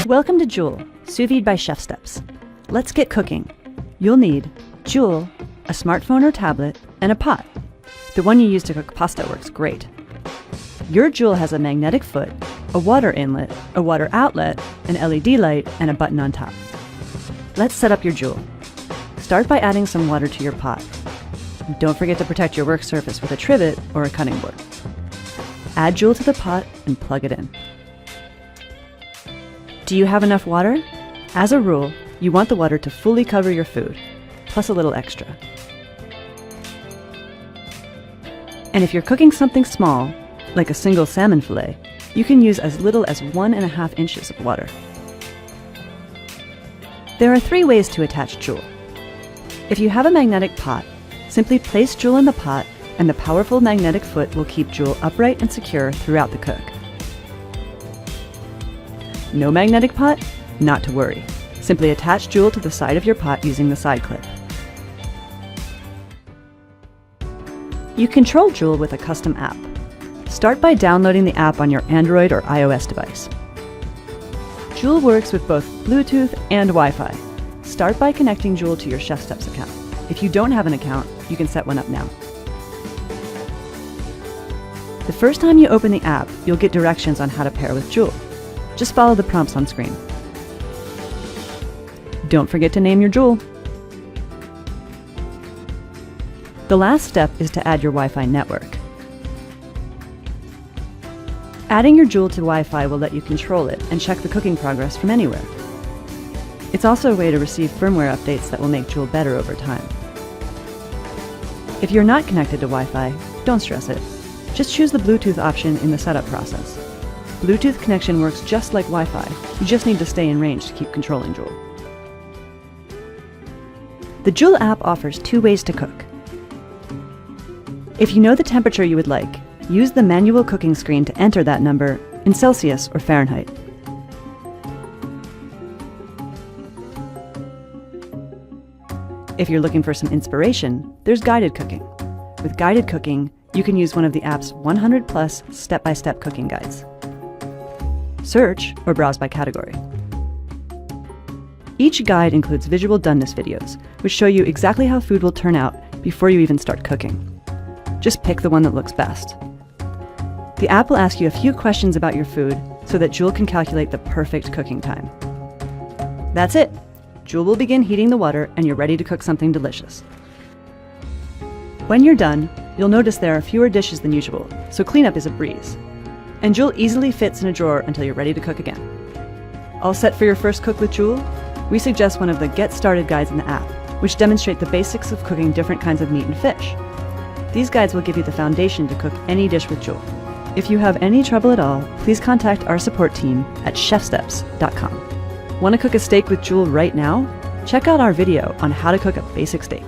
Welcome to Joule, Sous Vide by ChefSteps. Let's get cooking. You'll need Joule, a smartphone or tablet, and a pot. The one you use to cook pasta works great. Your Joule has a magnetic foot, a water inlet, a water outlet, an LED light, and a button on top. Let's set up your Joule. Start by adding some water to your pot. Don't forget to protect your work surface with a trivet or a cutting board. Add Joule to the pot and plug it in. Do you have enough water? As a rule, you want the water to fully cover your food, plus a little extra. And if you're cooking something small, like a single salmon fillet, you can use as little as 1.5 inches of water. There are 3 ways to attach Joule. If you have a magnetic pot, simply place Joule in the pot and the powerful magnetic foot will keep Joule upright and secure throughout the cook. No magnetic pot? Not to worry. Simply attach Joule to the side of your pot using the side clip. You control Joule with a custom app. Start by downloading the app on your Android or iOS device. Joule works with both Bluetooth and Wi-Fi. Start by connecting Joule to your ChefSteps account. If you don't have an account, you can set one up now. The first time you open the app, you'll get directions on how to pair with Joule. Just follow the prompts on screen. Don't forget to name your Joule. The last step is to add your Wi-Fi network. Adding your Joule to Wi-Fi will let you control it and check the cooking progress from anywhere. It's also a way to receive firmware updates that will make Joule better over time. If you're not connected to Wi-Fi, don't stress it. Just choose the Bluetooth option in the setup process. Bluetooth connection works just like Wi-Fi. You just need to stay in range to keep controlling Joule. The Joule app offers 2 ways to cook. If you know the temperature you would like, use the manual cooking screen to enter that number in Celsius or Fahrenheit. If you're looking for some inspiration, there's guided cooking. With guided cooking, you can use one of the app's 100+ step-by-step cooking guides. Search or browse by category. Each guide includes visual doneness videos, which show you exactly how food will turn out before you even start cooking. Just pick the one that looks best. The app will ask you a few questions about your food so that Joule can calculate the perfect cooking time. That's it! Joule will begin heating the water and you're ready to cook something delicious. When you're done, you'll notice there are fewer dishes than usual, so cleanup is a breeze. And Joule easily fits in a drawer until you're ready to cook again. All set for your first cook with Joule? We suggest one of the Get Started guides in the app, which demonstrate the basics of cooking different kinds of meat and fish. These guides will give you the foundation to cook any dish with Joule. If you have any trouble at all, please contact our support team at chefsteps.com. Want to cook a steak with Joule right now? Check out our video on how to cook a basic steak.